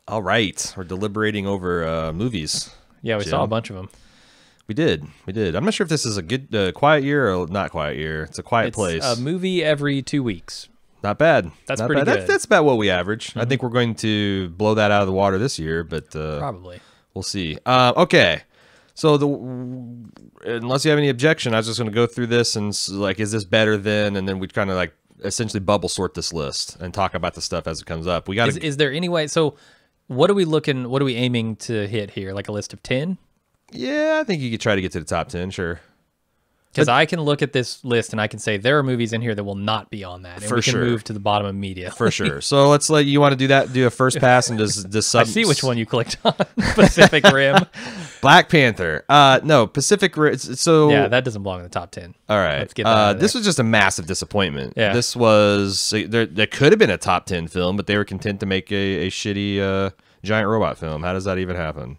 All right, we're deliberating over movies. Yeah, we Jim. saw a bunch of them. We did. I'm not sure if this is a good quiet year or not quiet year. It's a quiet place. It's a movie every 2 weeks. Not bad. That's not pretty bad. good. That's about what we average. I think we're going to blow that out of the water this year, but Probably. we'll see. Okay. So unless you have any objection, I was just going to go through this and like, is this better than? And then we kind of like essentially bubble sort this list and talk about the stuff as it comes up. We got. Is there any way? So, what are we aiming to hit here? Like a list of 10? Yeah, I think you could try to get to the top 10. Sure. Because I can look at this list and I can say there are movies in here that will not be on that, and we can move to the bottom immediately. For sure. So let's let you want to do that. Do a first pass and just I see which one you clicked on. Pacific Rim. Black Panther. No, Pacific Rim. So yeah, that doesn't belong in the top 10. All right. Let's get that out of this there. was just a massive disappointment. Yeah. This was there could have been a top 10 film, but they were content to make a shitty giant robot film. How does that even happen?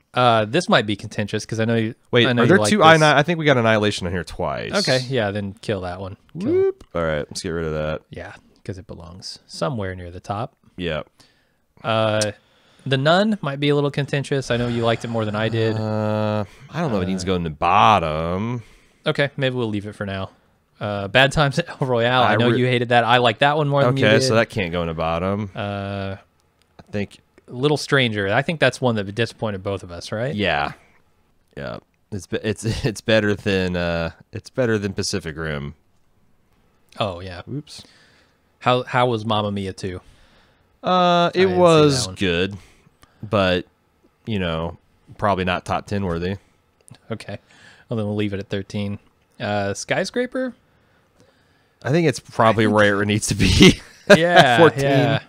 This might be contentious because I know you. Wait, I know are there you like two? this. I think we got Annihilation on here twice. Okay, yeah, then kill that one. Whoop. All right, let's get rid of that. Yeah, because it belongs somewhere near the top. Yeah. The Nun might be a little contentious. I know you liked it more than I did. I don't know if it needs to go in the bottom. Okay, maybe we'll leave it for now. Bad Times at El Royale. I know you hated that. I like that one more than you did. Okay, so that can't go in the bottom. I think Little Stranger. I think that's one that disappointed both of us, right? Yeah. It's better than Pacific Rim. Oh yeah. Oops. How was Mamma Mia 2? It was good, but probably not top 10 worthy. Okay. Well, then we'll leave it at 13. Skyscraper? I think it's probably where it needs to be. Yeah. 14. Yeah.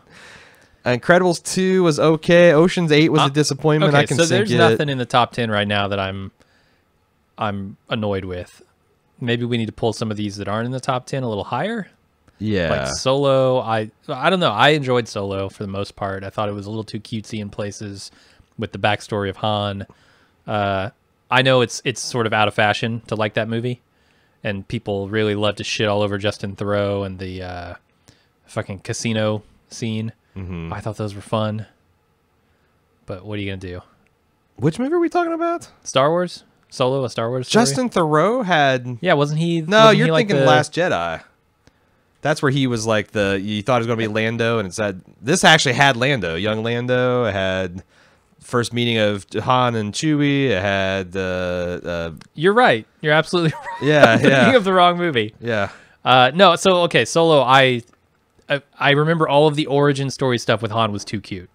Incredibles 2 was okay. Ocean's 8 was a disappointment. Okay, I can so sink there's it. nothing in the top 10 right now that I'm annoyed with. Maybe we need to pull some of these that aren't in the top 10 a little higher. Yeah. Like Solo, I don't know. I enjoyed Solo for the most part. I thought it was a little too cutesy in places with the backstory of Han. I know it's sort of out of fashion to like that movie, and people really love to shit all over Justin Theroux and the fucking casino scene. Mm-hmm. I thought those were fun, but what are you gonna do? Which movie are we talking about? Star Wars? Solo, a Star Wars story? Justin Theroux had... Yeah, wasn't he... No, wasn't you're he thinking like Last Jedi. That's where he was like you thought it was going to be Lando, and it said... This actually had Lando. Young Lando. It had first meeting of Han and Chewie. It had... You're right. You're absolutely right. Yeah, I'm thinking yeah. of the wrong movie. Yeah. No, so, okay, Solo, I remember all of the origin story stuff with Han was too cute.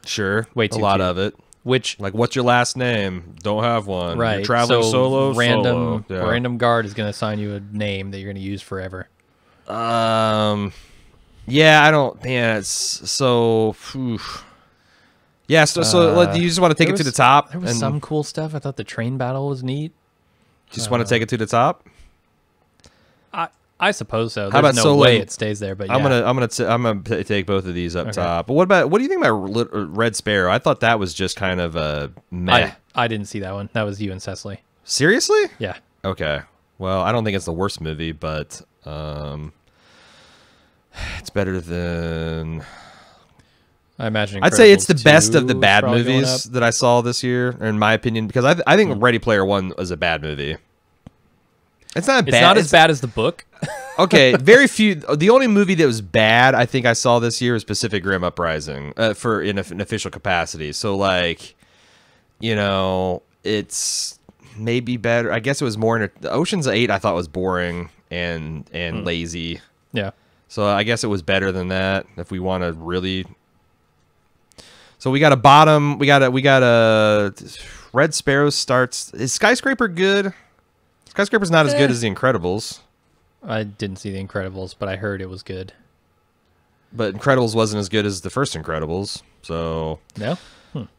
Sure. Way a too lot cute. of it. Which... Like, what's your last name? Don't have one. Right. You're traveling solo? Random, Solo. Yeah. random guard is going to assign you a name that you're going to use forever. Yeah, I don't... Man, it's so... Whew. Yeah, so you just want to take it to the top? There was some cool stuff. I thought the train battle was neat. Just want to take it to the top? I suppose so. There's How about no Solo? way it stays there, but yeah. I'm gonna take both of these up top. But what do you think about Red Sparrow? I thought that was just kind of a meh. I didn't see that one. That was you and Cecily. Seriously? Yeah. Okay. Well, I don't think it's the worst movie, but it's better than... I imagine. I'd say it's the Incredibles best 2 of the is bad probably going movies up. that I saw this year, in my opinion, because I think Ready Player One was a bad movie. It's not bad. It's not as bad as the book. Okay, very few. The only movie that was bad I think I saw this year was Pacific Rim Uprising for in an official capacity. So like, it's maybe better. I guess it was more. Ocean's 8 I thought was boring and lazy. Yeah. So I guess it was better than that. If we want to really. So we got a bottom. We got a Red Sparrow starts. Is Skyscraper good? Skyscraper's not as good as The Incredibles. I didn't see The Incredibles, but I heard it was good. But Incredibles wasn't as good as the first Incredibles. So No?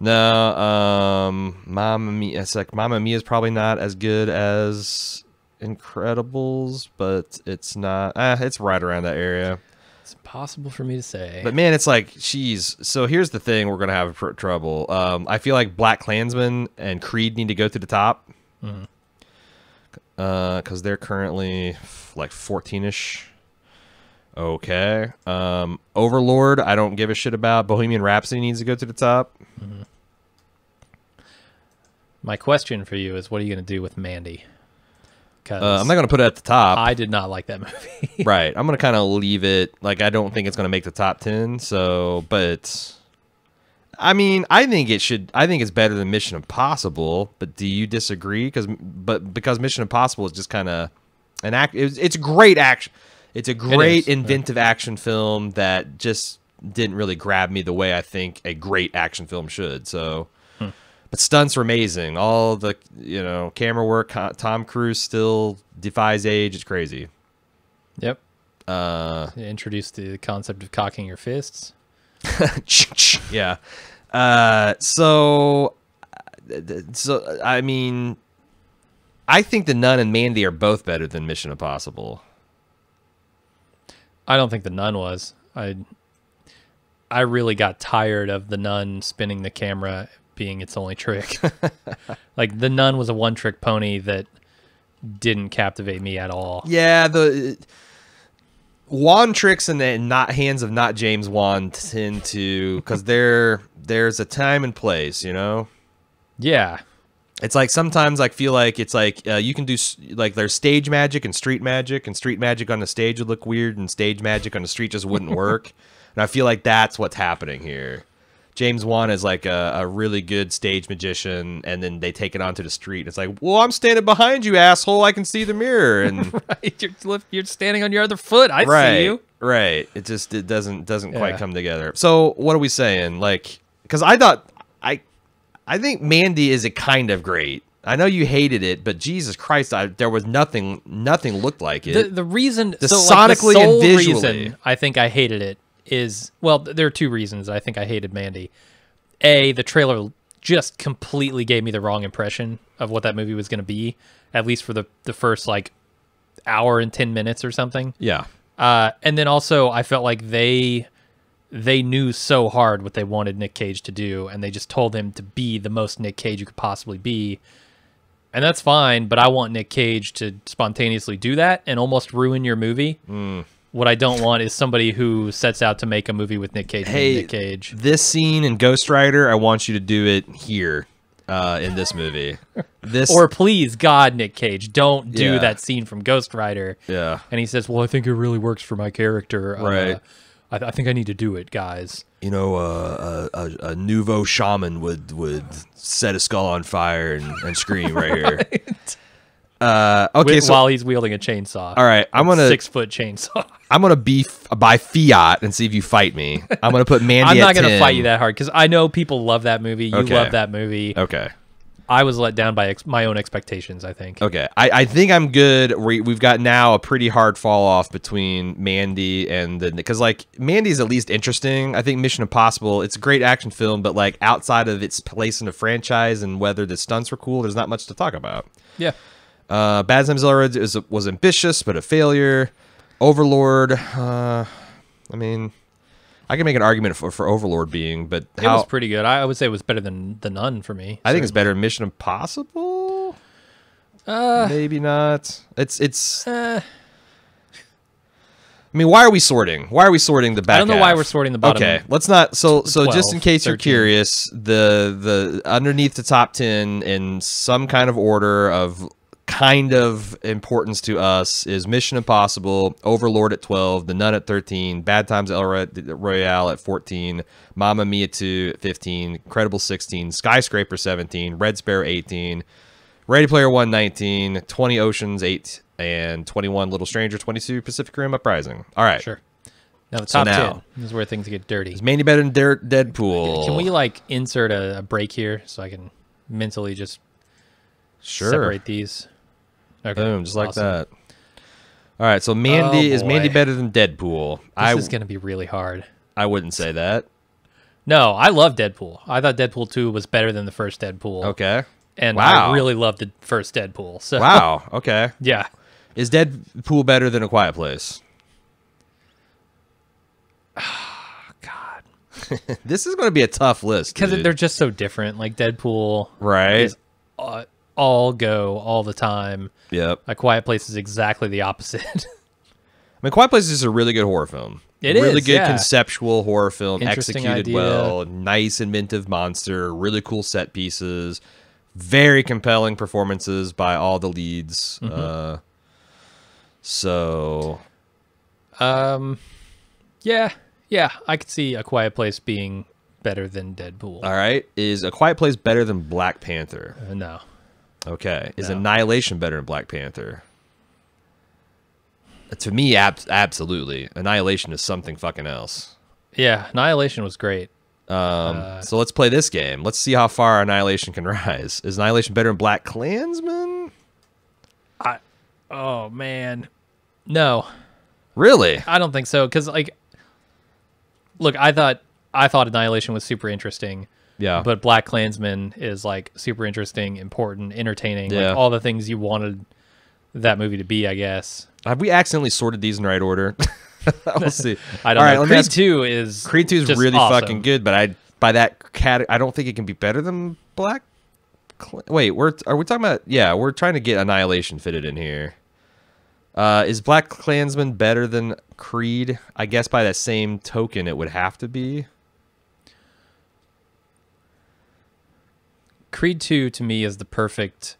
no, Mamma Mia. It's like Mamma Mia is probably not as good as Incredibles, but it's not. It's right around that area. It's impossible for me to say. But man, it's like, geez. So here's the thing: we're gonna have trouble. I feel like Black Klansman and Creed need to go to the top. Because they're currently like 14-ish. Okay. Overlord, I don't give a shit about. Bohemian Rhapsody needs to go to the top. My question for you is, what are you going to do with Mandy? Because I'm not going to put it at the top. I did not like that movie. Right. I'm going to kind of leave it. Like, I don't think it's going to make the top 10. So, but I mean, I think it's better than Mission Impossible. But do you disagree? Because Mission Impossible is just kind of an act. It's a great action. It's a great inventive action film that just didn't really grab me the way I think a great action film should. So, but stunts are amazing. All the camera work. Tom Cruise still defies age. It's crazy. Yep. Introduced the concept of cocking your fists. Yeah. So I mean, I think The Nun and Mandy are both better than Mission Impossible. I don't think The Nun was. I really got tired of The Nun spinning the camera being its only trick. Like, The Nun was a one-trick pony that didn't captivate me at all. Yeah, the wand tricks in the hands of not James Wan tend to, because there's a time and place, Yeah. It's like sometimes I feel like it's like you can do like there's stage magic, and street magic on the stage would look weird, and stage magic on the street just wouldn't work. And I feel like that's what's happening here. James Wan is like a really good stage magician, and then they take it onto the street. It's like, well, I'm standing behind you, asshole. I can see the mirror, and right, you're standing on your other foot. I see you. Right. It doesn't quite come together. So what are we saying? Like, because I think Mandy is a kind of great. I know you hated it, but Jesus Christ, there was nothing looked like it. The reason, sonically the sole and visually, reason I think I hated it is, well, there are two reasons I think I hated Mandy. A, the trailer just completely gave me the wrong impression of what that movie was going to be, at least for the first like hour and 10 minutes or something. Yeah. And then also I felt like they knew so hard what they wanted Nick Cage to do, and they just told him to be the most Nick Cage you could possibly be. And that's fine, but I want Nick Cage to spontaneously do that and almost ruin your movie. What I don't want is somebody who sets out to make a movie with Nick Cage. Hey, Nick Cage. This scene in Ghost Rider, I want you to do it here in this movie. Or please, God, Nick Cage, don't do that scene from Ghost Rider. Yeah. And he says, well, I think it really works for my character. Right. I think I need to do it, guys. A nouveau shaman would set a skull on fire and scream right here. Okay, while he's wielding a chainsaw. All right, I'm gonna 6-foot chainsaw. I'm gonna buy Fiat and see if you fight me. I'm gonna put Mandy. I'm not at gonna 10. fight you that hard because I know people love that movie. You love that movie. Okay. I was let down by my own expectations, I think. Okay. I think I'm good. We've got now a pretty hard fall off between Mandy and because like Mandy's at least interesting. I think Mission Impossible, it's a great action film, but like outside of its place in the franchise and whether the stunts were cool, there's not much to talk about. Yeah. Bad Times at El was ambitious, but a failure. Overlord, I mean, I can make an argument for Overlord being, but it was pretty good. I would say it was better than The Nun for me. I think it's better than Mission Impossible. Maybe not. It's. I mean, why are we sorting? Why are we sorting the back? I don't know why we're sorting the bottom. Okay, let's not. So 12, just in case 13. you're curious, the underneath the top 10 in some kind of order of kind of importance to us is Mission Impossible, Overlord at 12, The Nun at 13, Bad Times at El Royale at 14, Mamma Mia 2 at 15, Incredible 16, Skyscraper 17, Red Sparrow 18, Ready Player One 19, 20 Oceans 8, and 21 Little Stranger 22, Pacific Rim Uprising. All right. Sure. Now the top 10. This is where things get dirty. Is Mandy better than Deadpool? Can we like insert a break here so I can mentally just separate these? Okay. Boom, just like that. All right, so Mandy is Mandy better than Deadpool? This is going to be really hard. I wouldn't say that. No, I love Deadpool. I thought Deadpool 2 was better than the first Deadpool. Okay. And I really loved the first Deadpool. So wow. Okay. Yeah. Is Deadpool better than A Quiet Place? God. This is going to be a tough list. Because they're just so different. Like Deadpool. Right. Is all go all the time. Yep. A Quiet Place is exactly the opposite. I mean, Quiet Place is a really good horror film. It really is, good yeah. conceptual horror film, Interesting executed idea. well, nice inventive monster, really cool set pieces, very compelling performances by all the leads. So, yeah, I could see A Quiet Place being better than Deadpool. all right, is A Quiet Place better than Black Panther? No. Okay, is No. Annihilation better than Black Panther? To me, absolutely. Annihilation is something fucking else. Yeah, Annihilation was great. So let's play this game. Let's see how far Annihilation can rise. Is Annihilation better than Black Klansman? Oh man, no, Really? I don't think so. Because like, look, I thought Annihilation was super interesting. Yeah. But Black Klansman is like super interesting, important, entertaining, Yeah. like all the things you wanted that movie to be, I guess. Have we accidentally sorted these in the right order? We'll see. I don't All right, know. let me Creed ask- 2 is Creed 2 is just really awesome. fucking good, but by that I don't think it can be better than Black. Wait, are we talking about? Yeah, we're trying to get Annihilation fitted in here. Is Black Klansman better than Creed? I guess by that same token, it would have to be. Creed 2 to me is the perfect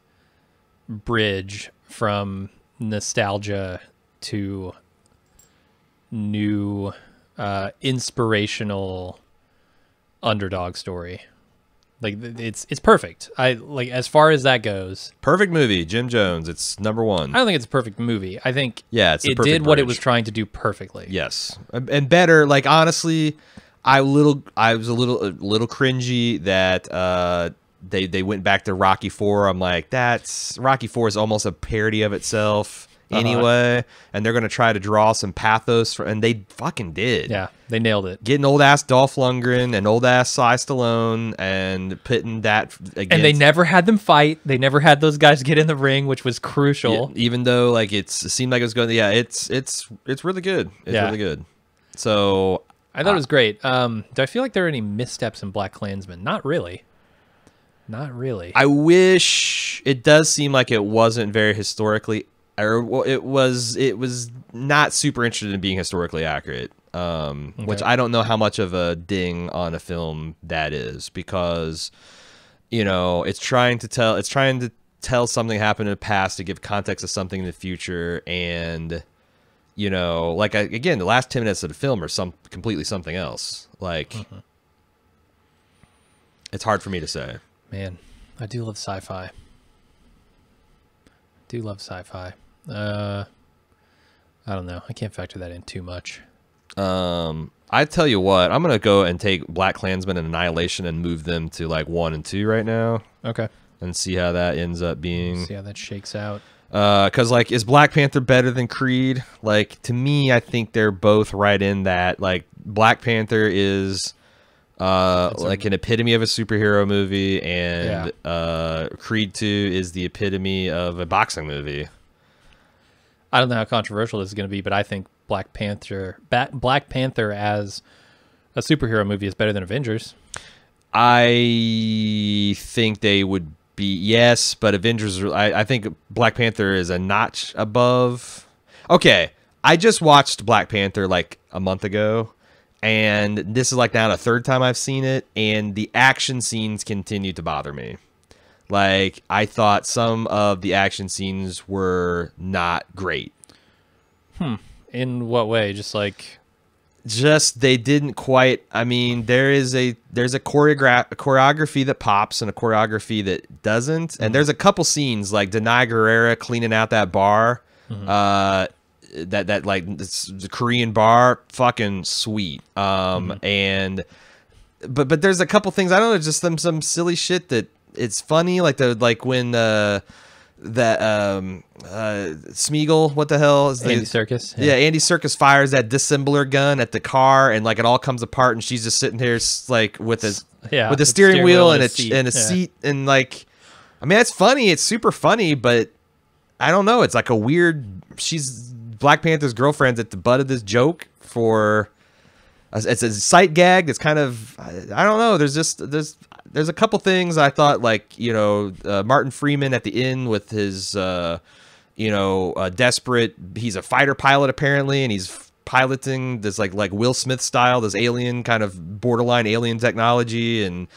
bridge from nostalgia to new inspirational underdog story. Like it's perfect. I like as far as that goes. Perfect movie, Jim Jones. It's number one. I don't think it's a perfect movie. I think Yeah, it's the it perfect did what it bridge. was trying to do perfectly. Yes, and better. Like honestly, I was a little cringy that they went back to Rocky 4. I'm like, that's Rocky 4 is almost a parody of itself anyway, and they're gonna try to draw some pathos and they fucking did. Yeah, they nailed it. Getting old ass Dolph Lundgren and old ass Cy Stallone and putting that against. And they never had them fight. They never had those guys get in the ring, which was crucial. even though like it seemed like it was going. Yeah, it's really good. It's Yeah. really good. So I thought it was great. Do I feel like there are any missteps in Black Klansman? Not really. Not really. I wish it does seem like it wasn't very historically, or well, it was not super interested in being historically accurate. Which I don't know how much of a ding on a film that is, because it's trying to tell something happened in the past to give context to something in the future, and like again, the last 10 minutes of the film are completely something else. Like it's hard for me to say. Man, I do love sci-fi. I don't know. I can't factor that in too much. I tell you what, I'm gonna go and take Black Klansman and Annihilation and move them to like 1 and 2 right now, Okay. and see how that ends up being. See how that shakes out. Because like, is Black Panther better than Creed? Like, to me, I think they're both right in that. Like, Black Panther is like an epitome of a superhero movie, and Creed 2 is the epitome of a boxing movie. I don't know how controversial this is going to be, but I think Black Panther as a superhero movie is better than Avengers. I think they would be, yes, but Avengers, I think Black Panther is a notch above. Okay, I just watched Black Panther like a month ago, and this is like now the third time I've seen it, and the action scenes continue to bother me. Like, I thought some of the action scenes were not great. In what way? Just like... Just they didn't quite. I mean, there's a choreography that pops and a choreography that doesn't. And there's a couple scenes like Denai Guerrera cleaning out that bar, that like the Korean bar, fucking sweet. And but there's a couple things, I don't know, just some silly shit that it's funny, like when Smeagol, what the hell is Andy Serkis. Yeah, Andy Serkis fires that dissembler gun at the car, and like it all comes apart, and she's just sitting here like with a steering wheel and a seat, and like, I mean, that's funny. It's super funny, but I don't know. It's like a weird. She's Black Panther's girlfriend's at the butt of this joke for. It's a sight gag. That's kind of, I don't know. There's a couple things I thought, like, Martin Freeman at the end with his desperate. He's a fighter pilot apparently, and he's piloting this like Will Smith style, this alien kind of borderline alien technology, and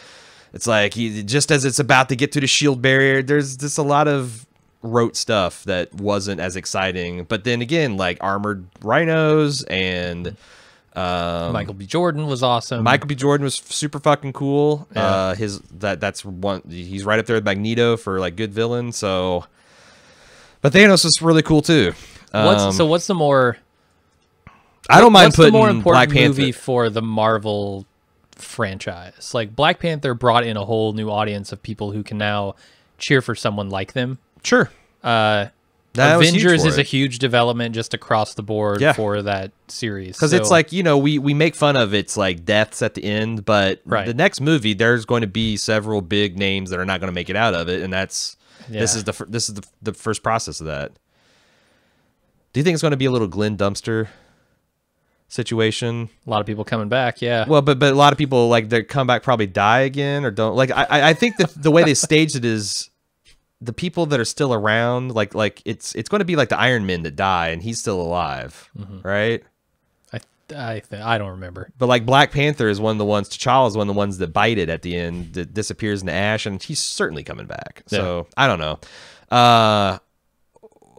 it's like he just as it's about to get through the shield barrier, there's just a lot of rote stuff that wasn't as exciting. But then again, like armored rhinos and Michael B. Jordan was awesome. Michael B. Jordan was super fucking cool. Yeah. That's one. He's right up there with Magneto for like good villain. So, but Thanos was really cool too. What's the more? I don't mind what's putting the more important Black Panther movie for the Marvel franchise? Like Black Panther brought in a whole new audience of people who can now cheer for someone like them. Sure. That was huge Avengers for is a it. huge development just across the board for that series. Because it's like, we make fun of its like deaths at the end, but the next movie there's going to be several big names that are not going to make it out of it, and this is the first process of that. Do you think it's going to be a little Glenn Dumpster situation? A lot of people coming back, yeah. Well, but a lot of people like their comeback probably die again or don't. Like I think that the way they staged it is the people that are still around, like it's going to be like the Iron Men that die and he's still alive, right? I don't remember. But like Black Panther is one of the ones. T'Challa is one of the ones that bite it at the end, that disappears into ash, and he's certainly coming back. So I don't know.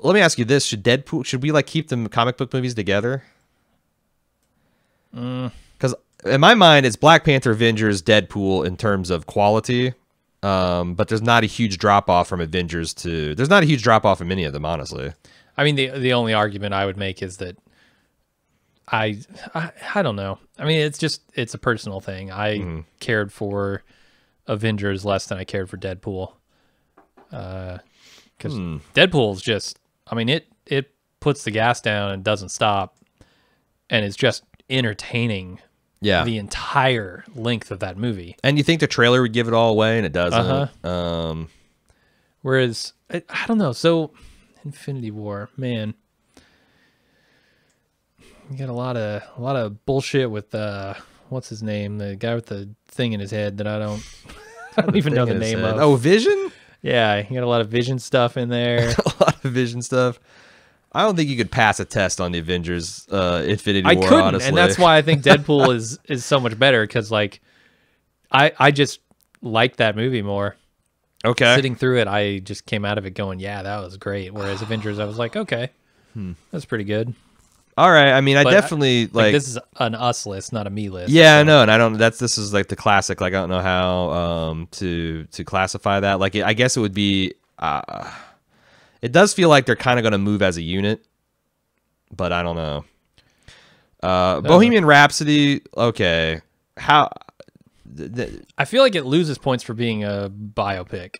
Let me ask you this: should we like keep the comic book movies together? Because in my mind, it's Black Panther, Avengers, Deadpool in terms of quality. But there's not a huge drop off from Avengers to. There's not a huge drop off from any of them, honestly. I mean, the only argument I would make is that I don't know. I mean, it's a personal thing. I cared for Avengers less than I cared for Deadpool. Because Deadpool's just, I mean, it puts the gas down and doesn't stop, and it's just entertaining. Yeah, the entire length of that movie. And you think the trailer would give it all away, and it doesn't. Whereas I don't know. So Infinity War, man, you got a lot of bullshit with what's his name, the guy with the thing in his head that I don't even know the name of. Oh, Vision. Yeah, you got a lot of Vision stuff in there. A lot of Vision stuff. I don't think you could pass a test on the Avengers Infinity War, I couldn't, honestly. and that's why I think Deadpool is so much better, because like I just like that movie more. Okay. Sitting through it, I just came out of it going, yeah, that was great. Whereas Avengers, I was like, okay, that's pretty good. All right. I mean, I definitely like this is an us list, not a me list. Yeah, so. No, and I don't. This is like the classic. Like I don't know how to classify that. Like I guess it would be. It does feel like they're kind of going to move as a unit, but I don't know. Bohemian Rhapsody. Okay, how? I feel like it loses points for being a biopic.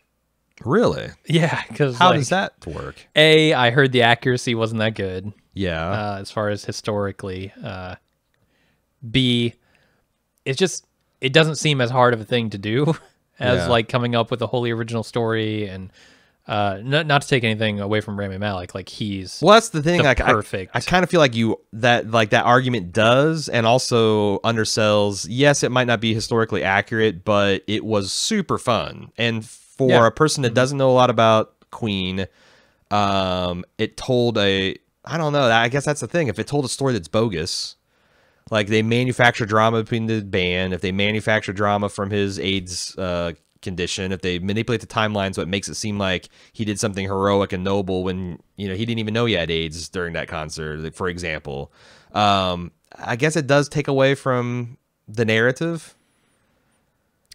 Really? Yeah, because how does that work? I heard the accuracy wasn't that good. Yeah. As far as historically. B, it doesn't seem as hard of a thing to do as like coming up with a wholly original story, and not to take anything away from Rami Malek, like he's that's the thing. Like perfect. I kind of feel like that argument does, and also undersells. Yes, it might not be historically accurate, but it was super fun, and for a person that doesn't know a lot about Queen, it told I don't know. I guess that's the thing. If it told a story that's bogus, like they manufacture drama between the band, if they manufacture drama from his AIDS condition, if they manipulate the timeline so it makes it seem like he did something heroic and noble when he didn't even know he had AIDS during that concert, for example, I guess it does take away from the narrative.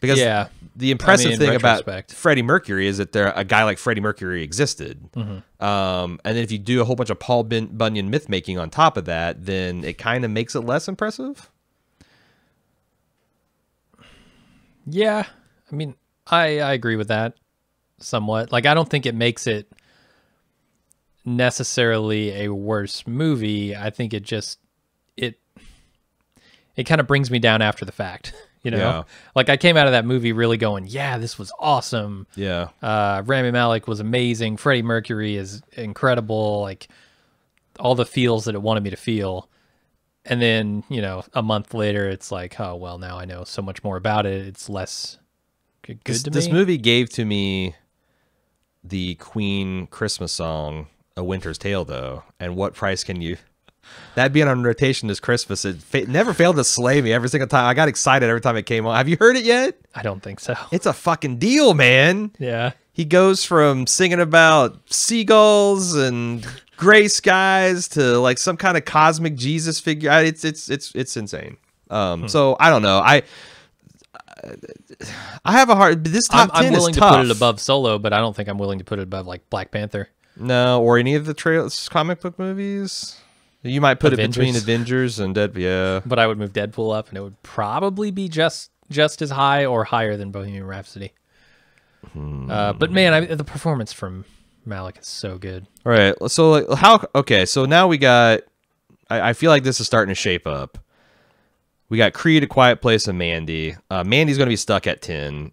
Because the impressive thing about Freddie Mercury is that a guy like Freddie Mercury existed. And then if you do a whole bunch of Paul Bunyan myth making on top of that, then it kind of makes it less impressive. Yeah. I mean, I agree with that somewhat. Like, I don't think it makes it necessarily a worse movie. I think it just, it kind of brings me down after the fact. Like I came out of that movie really going, yeah, this was awesome. Yeah. Rami Malek was amazing. Freddie Mercury is incredible. Like all the feels that it wanted me to feel. And then, a month later, it's like, oh, well, now I know so much more about it. It's less good to me. This movie gave to me the Queen Christmas song, A Winter's Tale, though. And what price can you... That being on rotation this Christmas, it never failed to slay me every single time. I got excited every time it came on. Have you heard it yet? I don't think so. It's a fucking deal, man. Yeah. He goes from singing about seagulls and gray skies to like some kind of cosmic Jesus figure. It's insane. So I don't know. I have a hard. This top 10 I'm willing is to tough. put it above Solo, but I don't think I'm willing to put it above like Black Panther. No, or any of the comic book movies. You might put it between Avengers and Deadpool. Yeah, but I would move Deadpool up, and it would probably be just as high or higher than Bohemian Rhapsody. But man, the performance from Malik is so good. All right, so like, how? Okay, so now we got. I feel like this is starting to shape up. We got Creed, A Quiet Place, and Mandy. Mandy's going to be stuck at 10.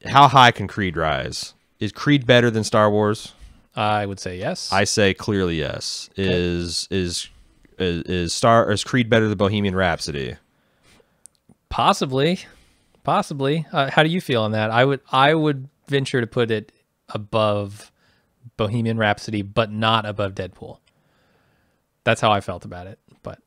How high can Creed rise? Is Creed better than Star Wars? I would say yes. I say clearly yes. Okay. Is Creed better than Bohemian Rhapsody? Possibly. How do you feel on that? I would venture to put it above Bohemian Rhapsody, but not above Deadpool. That's how I felt about it. But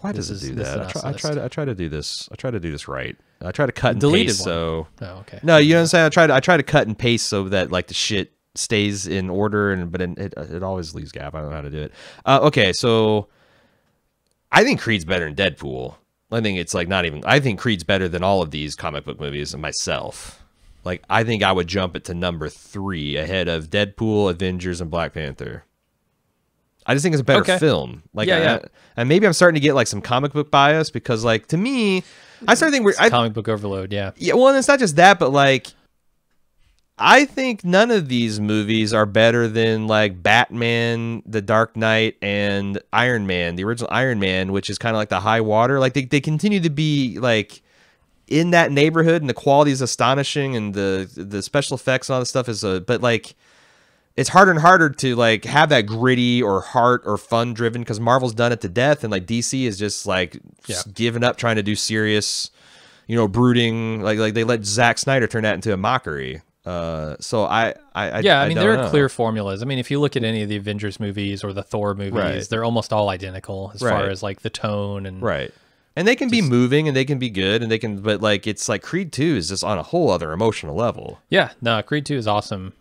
why does it do that? I try to do this. I try to do this right. I try to cut and Deleted paste. one. So okay. No, you know what I'm saying. I try to cut and paste so that like the shit stays in order, but it always leaves gap. I don't know how to do it. Okay, so I think Creed's better than Deadpool. I think it's like not even. I think Creed's better than all of these comic book movies and myself. Like I think I would jump it to number 3 ahead of Deadpool, Avengers, and Black Panther. I just think it's a better film. Like, yeah. And maybe I'm starting to get like some comic book bias because, like, to me, I started thinking comic book overload. Yeah. Yeah. Well, and it's not just that, but like, I think none of these movies are better than like Batman, The Dark Knight, and Iron Man, the original Iron Man, which is kind of like the high water. Like they continue to be like in that neighborhood, and the quality is astonishing, and the special effects and all this stuff is but like. It's harder and harder to like have that gritty or heart or fun driven because Marvel's done it to death, and like DC is just like giving up trying to do serious, brooding. Like they let Zack Snyder turn that into a mockery. So I mean there are clear formulas. I mean, if you look at any of the Avengers movies or the Thor movies, they're almost all identical as far as like the tone and and they can be moving and they can be good and they can, but like it's like Creed 2 is just on a whole other emotional level. Yeah, no, Creed 2 is awesome.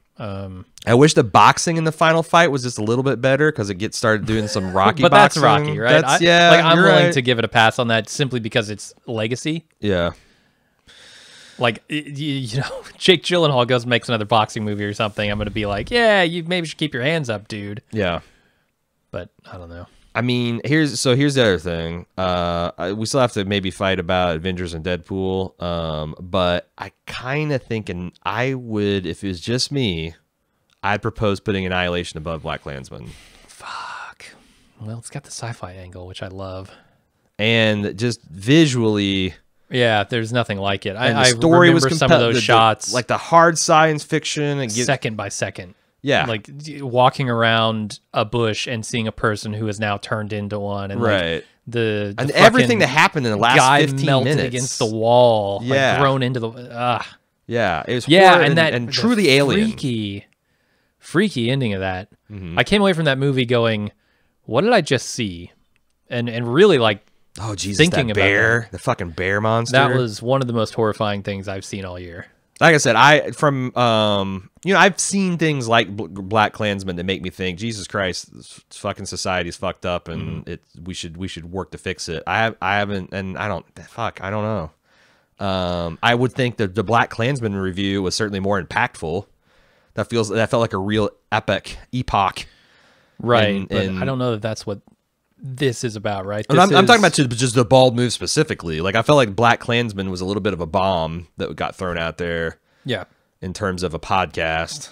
I wish the boxing in the final fight was just a little bit better because it gets started doing some Rocky but boxing. That's Rocky, right? I'm willing to give it a pass on that simply because it's legacy. Yeah. Like, Jake Gyllenhaal goes and makes another boxing movie or something. I'm going to be like, yeah, you maybe should keep your hands up, dude. Yeah. But I don't know. I mean, here's the other thing. We still have to maybe fight about Avengers and Deadpool. But I kind of thinking I would, if it was just me, I'd propose putting Annihilation above BlacKkKlansman. Fuck. Well, it's got the sci-fi angle, which I love. And just visually, yeah, there's nothing like it. I story remember some of those shots, like the hard science fiction, and second by second. Yeah, like walking around a bush and seeing a person who is now turned into one, and like the everything that happened in the last guy 15 melted minutes against the wall, like thrown into the. Yeah, it was and truly alien, freaky ending of that. Mm-hmm. I came away from that movie going, "What did I just see?" And really like, oh Jesus, thinking that bear, about the fucking bear monster. That was one of the most horrifying things I've seen all year. Like I said, I've seen things like BlacKkKlansman that make me think, Jesus Christ, this fucking society's fucked up, and we should work to fix it. I haven't, and I don't know. I would think that the BlacKkKlansman review was certainly more impactful. That felt like a real epoch. Right, but I don't know that that's what this is about, right? I'm talking about just the bald move specifically. Like I felt like BlacKkKlansman was a little bit of a bomb that got thrown out there. Yeah. In terms of a podcast,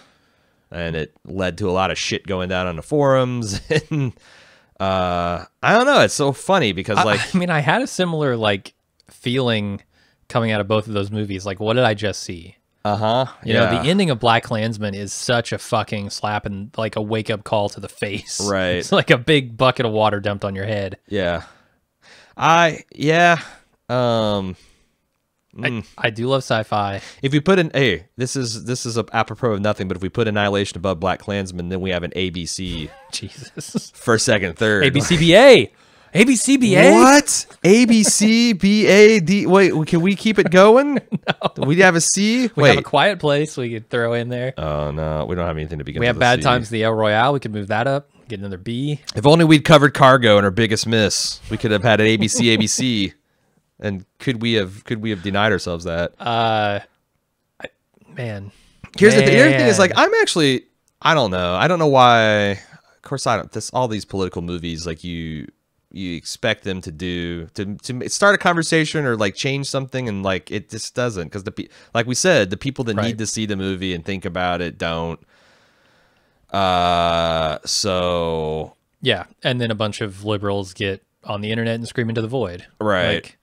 and it led to a lot of shit going down on the forums. And I don't know. It's so funny because like, I mean, I had a similar like feeling coming out of both of those movies. Like, what did I just see? You know, the ending of BlacKkKlansman is such a fucking slap and like a wake up call to the face. Right. It's like a big bucket of water dumped on your head. Yeah. I do love sci-fi. If we put in, hey, this is apropos of nothing, but if we put Annihilation above Black Klansman, then we have an ABC. Jesus. First, second, third. ABCBA. ABCBA. What? ABCBAD. Wait, can we keep it going? No. We have a C. We have A Quiet Place we could throw in there. Oh no, we don't have anything to begin. We have with Bad C. Times at the El Royale. We could move that up. Get another B. If only we'd covered Cargo in our biggest miss. We could have had an ABC, ABC. And could we have denied ourselves that? Man. Here's the other thing is like I don't know. I don't know why. Of course, I don't. All these political movies, like you expect them to start a conversation or like change something, and like it just doesn't, because like we said, the people that need to see the movie and think about it don't. So yeah, and then a bunch of liberals get on the internet and scream into the void. Right.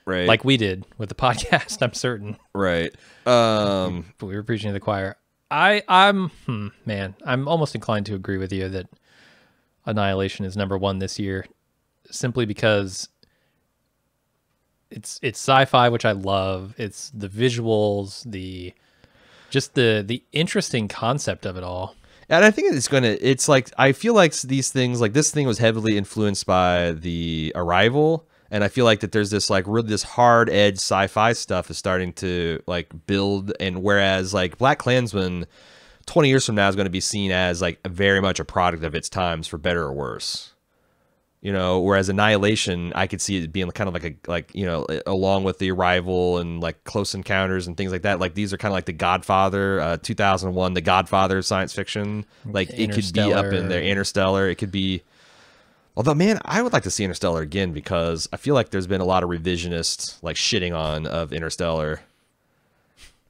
Like we did with the podcast, I'm certain. Right. But we were preaching to the choir. I'm almost inclined to agree with you that Annihilation is #1 this year, simply because it's sci-fi, which I love. It's the visuals, the interesting concept of it all. And I think it's like, I feel like these things, like this thing was heavily influenced by The Arrival. And I feel like that there's this like really this hard edge sci-fi stuff is starting to like build. And whereas like Black Klansman 20 years from now is going to be seen as like very much a product of its times, for better or worse. You know, whereas Annihilation, I could see it being kind of like you know, along with The Arrival and like Close Encounters and things like that. Like these are kind of like The Godfather, 2001, The Godfather science fiction. Like it could be up in there. Interstellar. It could be. Although, man, I would like to see Interstellar again, because I feel like there's been a lot of revisionist like shitting on of Interstellar.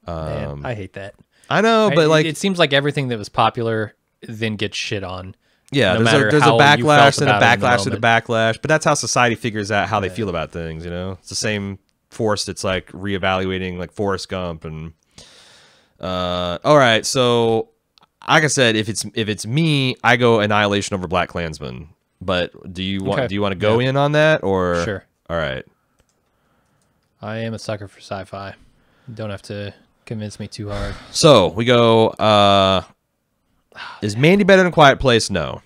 Man, I hate that. I know, but like it seems like everything that was popular then gets shit on. Yeah, no there's a how backlash and a about it in the backlash to the moment. backlash, but that's how society figures out how they feel about things. You know, it's the same force that's like reevaluating like Forrest Gump and. All right, so like I said, if it's me, I go Annihilation over Black Klansman. But do you want to go in on that, or Sure. All right. I am a sucker for sci-fi. You don't have to convince me too hard. So we go. Is Mandy better than Quiet Place? No.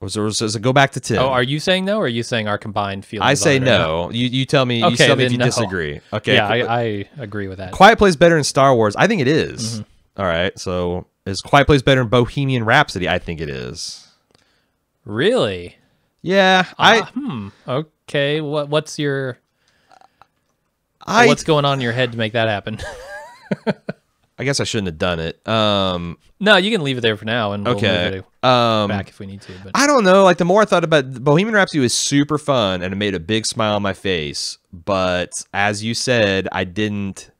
Does it go back to 10? Oh, are you saying no, or are you saying our combined feelings? I say on it no. You tell me. Okay, you tell me if you then no. disagree. Okay. Yeah, I agree with that. Quiet Place better than Star Wars? I think it is. All right. So is Quiet Place better than Bohemian Rhapsody? I think it is. Really? Yeah. Okay. What's your? What's going on in your head to make that happen? I guess I shouldn't have done it. No, you can leave it there for now, and we'll move it back if we need to. But I don't know. Like the more I thought about it, Bohemian Rhapsody was super fun, and it made a big smile on my face. But as you said, I didn't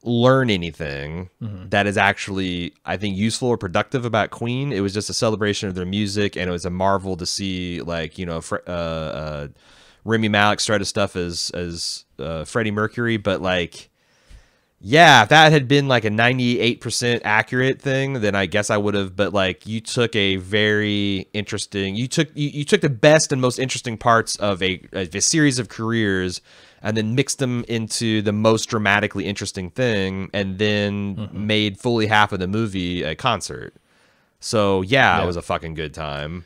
learn anything that is actually, I think, useful or productive about Queen. It was just a celebration of their music, and it was a marvel to see, like, you know, Rami Malek's try to stuff as Freddie Mercury. But like, yeah, if that had been like a 98% accurate thing, then I guess I would have. But like, you took a very interesting, you took the best and most interesting parts of a series of careers, and then mixed them into the most dramatically interesting thing, and then made fully half of the movie a concert. So yeah, it was a fucking good time.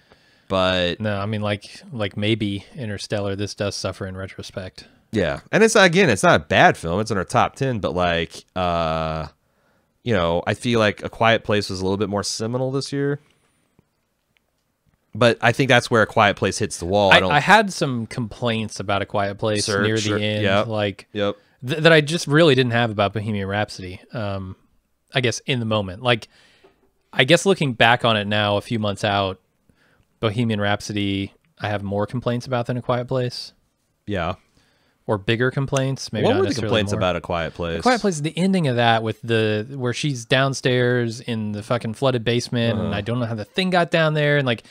But no, I mean, like maybe Interstellar, this does suffer in retrospect. Yeah, and it's not a bad film. It's in our top 10, but like, you know, I feel like A Quiet Place was a little bit more seminal this year. But I think that's where A Quiet Place hits the wall. I had some complaints about A Quiet Place near the end, that I just really didn't have about Bohemian Rhapsody. I guess in the moment, like, I guess looking back on it now, a few months out, Bohemian Rhapsody, I have more complaints about than A Quiet Place. Yeah. Or bigger complaints. Maybe what not were the complaints more. about A Quiet Place? A Quiet Place is the ending of that with where she's downstairs in the fucking flooded basement, and I don't know how the thing got down there, and like,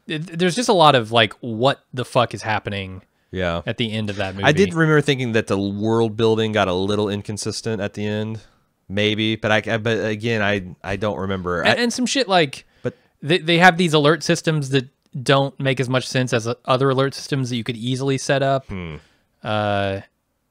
there's just a lot of like, what the fuck is happening? Yeah. At the end of that movie, I did remember thinking that the world building got a little inconsistent at the end, maybe, but again, I don't remember. And some shit like, but they have these alert systems that don't make as much sense as other alert systems that you could easily set up.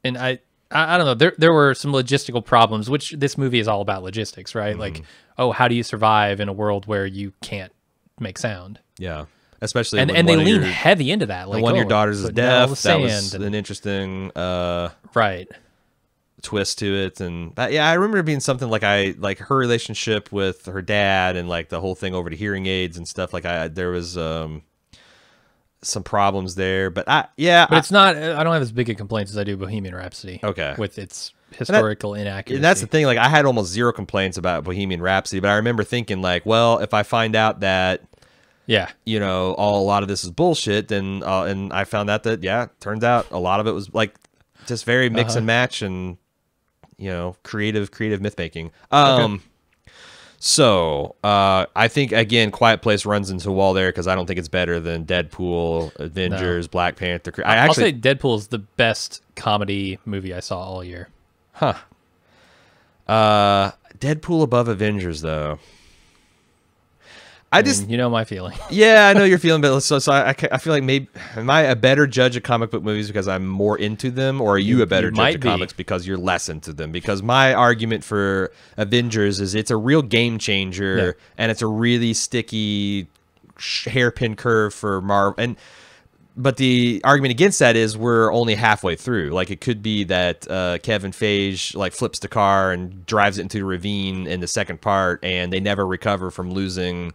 and I don't know. There were some logistical problems, which this movie is all about logistics, right? Like, oh, how do you survive in a world where you can't make sound? Yeah. Especially And when they one of lean your, heavy into that. Like, one of your oh, daughters is putting down all deaf. the That was sand an interesting right. twist to it. And that, yeah, I remember it being something like her relationship with her dad and like the whole thing over to hearing aids and stuff. Like there was some problems there, but it's not. I don't have as big a complaints as I do Bohemian Rhapsody. Okay. With its historical inaccuracy. And that's the thing. Like I had almost zero complaints about Bohemian Rhapsody, but I remember thinking like, well, if I find out that, yeah, you know, a lot of this is bullshit, then and I found out that turns out a lot of it was like just very mix and match and, you know, creative myth making. Okay. So I think again, Quiet Place runs into a wall there because I don't think it's better than Deadpool, Avengers, Black Panther. I'll say Deadpool is the best comedy movie I saw all year. Huh. Deadpool above Avengers though. I mean, you know my feeling. Yeah, I know your feeling, but so I feel like maybe am I a better judge of comic book movies because I'm more into them, or are you a better judge of comics because you're less into them? Because my argument for Avengers is it's a real game changer, and it's a really sticky hairpin curve for Marvel. But the argument against that is we're only halfway through. Like it could be that Kevin Feige like flips the car and drives it into the ravine in the second part, and they never recover from losing.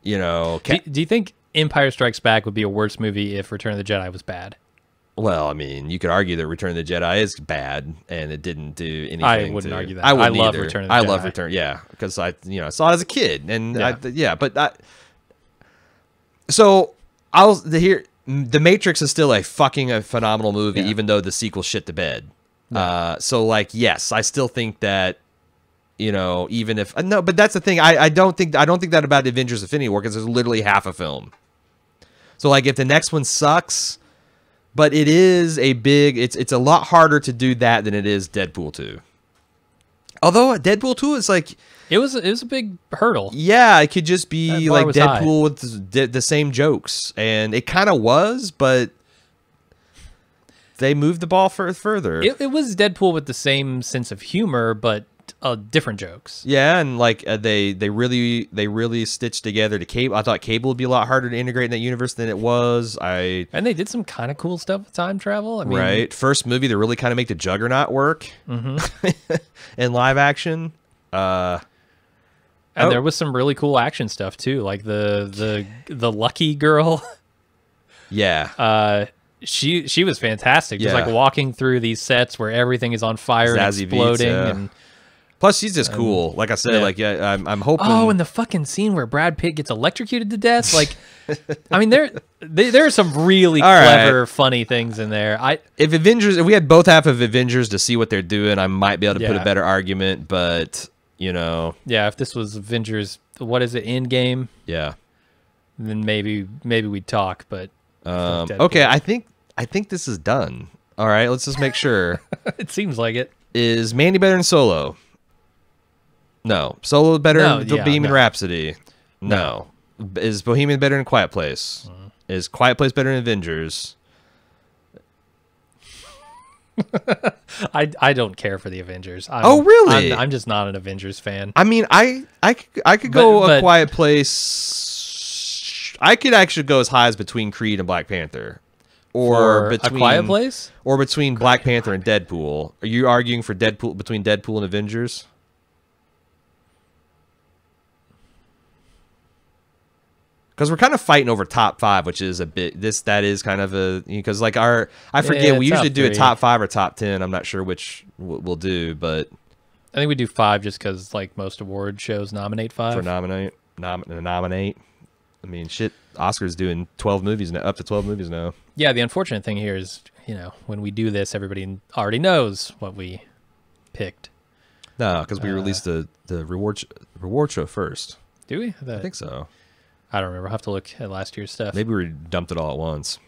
You know, do you think Empire Strikes Back would be a worse movie if Return of the Jedi was bad? Well, I mean, you could argue that Return of the Jedi is bad, and it didn't do anything. I wouldn't argue that. I love Return of the Jedi. I love Return, yeah, because I saw it as a kid, and so The Matrix is still a phenomenal movie, even though the sequel shit the bed. Right. So like, yes, I still think that, you know, even if no, but that's the thing. I don't think that about Avengers: Infinity War because there's literally half a film. So like, if the next one sucks, but it is it's a lot harder to do that than it is Deadpool 2. Although Deadpool 2 is like. It was a big hurdle. Yeah, it could just be like Deadpool high. with the same jokes, and it kind of was, but they moved the ball further. It was Deadpool with the same sense of humor, but different jokes. Yeah, and like they really stitched together the Cable. I thought Cable would be a lot harder to integrate in that universe than it was. And they did some kind of cool stuff with time travel. I mean, right, first movie to really kind of make the Juggernaut work in live action. And there was some really cool action stuff too, like the Lucky Girl. Yeah. She was fantastic. Just like walking through these sets where everything is on fire and exploding, and plus she's just cool. Like I said, I'm hoping. Oh, and the fucking scene where Brad Pitt gets electrocuted to death. Like, I mean, there are some really clever, funny things in there. If we had both half of Avengers to see what they're doing, I might be able to put a better argument, but. You know, if this was Avengers, what is it, Endgame? Yeah, then maybe we'd talk. But okay, I think this is done. All right, let's just make sure. It seems like it. Is Mandy better than Solo? No. Solo better than Bohemian Rhapsody? No. Is Bohemian better than Quiet Place? Is Quiet Place better than Avengers? I don't care for the Avengers. Really? I'm just not an Avengers fan. I mean, I could go A Quiet Place. I could actually go as high as between Creed and Black Panther, or between A Quiet Place, or between Black Panther and Deadpool. Are you arguing for Deadpool between Deadpool and Avengers? Because we're kind of fighting over top 5, which is a bit that is kind of a because like I forget we usually do a top 5 or top 10. I'm not sure which we'll do, but I think we do 5 just because like most award shows nominate 5 for nominate. I mean, shit, Oscar's doing 12 movies now, up to 12 movies now. Yeah, the unfortunate thing here is when we do this, everybody already knows what we picked. No, because we released the reward show first. Do we? I think so. I don't remember. I'll have to look at last year's stuff. Maybe we dumped it all at once.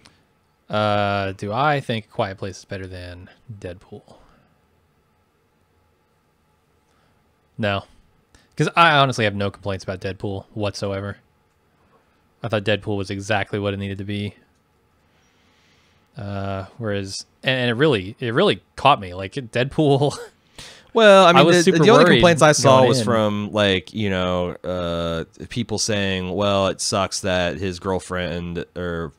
Do I think Quiet Place is better than Deadpool? No. Because I honestly have no complaints about Deadpool whatsoever. I thought Deadpool was exactly what it needed to be. Whereas, and it really caught me. Like Deadpool. Well, I mean, was super the only worried complaints I saw going was in. from like people saying, "Well, it sucks that his girlfriend or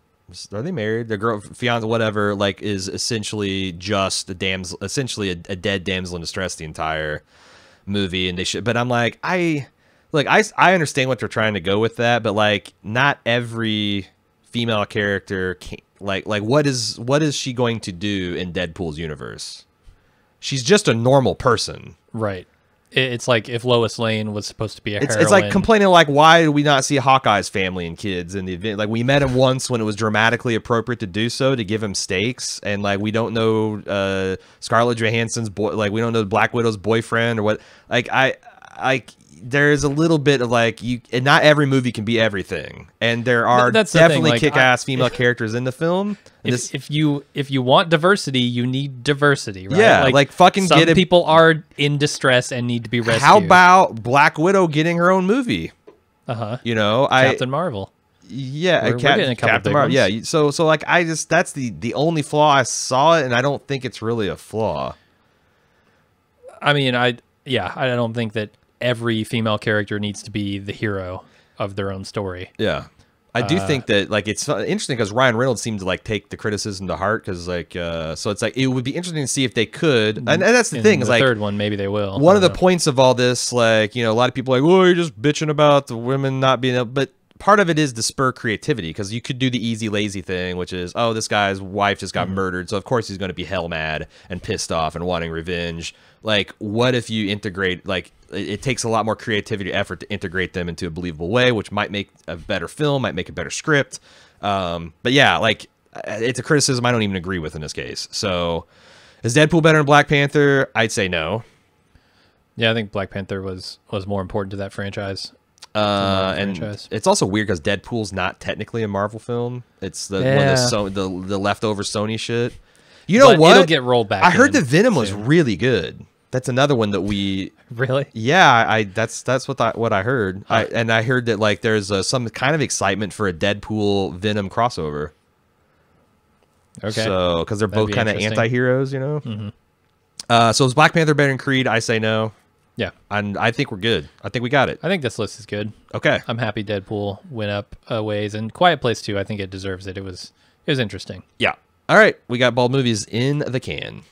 are they married? Their fiance, whatever, like is essentially just a damsel, essentially a dead damsel in distress the entire movie." And they should, but I'm like, I understand what they're trying to go with that, but like, not every female character can, like what is she going to do in Deadpool's universe? She's just a normal person. Right. It's like if Lois Lane was supposed to be a heroine. It's like complaining like, why do we not see Hawkeye's family and kids in the event? Like, we met him once when it was dramatically appropriate to do so, to give him stakes, and like we don't know Scarlett Johansson's boy, like we don't know Black Widow's boyfriend or what. Like there's a little bit of like, and not every movie can be everything, and there are definitely like, kick-ass female characters in the film. If you want diversity, you need diversity, right? Yeah, like fucking some get it. People are in distress and need to be rescued. How about Black Widow getting her own movie? You know, Captain Marvel. Yeah, we're getting a couple Captain big Marvel. ones. Yeah, so like that's the only flaw I saw it, and I don't think it's really a flaw. I mean, I don't think that every female character needs to be the hero of their own story. Yeah. I do think that like it's interesting because Ryan Reynolds seemed to like take the criticism to heart, because like so it's like it would be interesting to see if they could, and that's the thing is like third one maybe they will. One of the points of all this, like, you know, a lot of people are like, oh, you're just bitching about the women not being able, but part of it is to spur creativity, because you could do the easy lazy thing, which is, oh, this guy's wife just got murdered, so of course he's going to be hell mad and pissed off and wanting revenge. Like, what if you integrate, like, it takes a lot more creativity effort to integrate them into a believable way, which might make a better film, might make a better script. But yeah, like, it's a criticism I don't even agree with in this case. So is Deadpool better than Black Panther? I'd say no. Yeah, I think Black Panther was more important to that franchise. And it's also weird because Deadpool's not technically a Marvel film. It's the one of the leftover Sony shit. You know what? It'll get rolled back. I heard that Venom was really good. That's another one that we really. Yeah, that's what I heard. And I heard that like there's some kind of excitement for a Deadpool Venom crossover. Okay. So because they're both kind of anti-heroes, you know. So is Black Panther better than Creed? I say no. Yeah, and I think we're good. I think we got it. I think this list is good. Okay, I'm happy Deadpool went up a ways, and Quiet Place 2, I think it deserves it. It was interesting. Yeah. All right, we got Bald Movies in the can.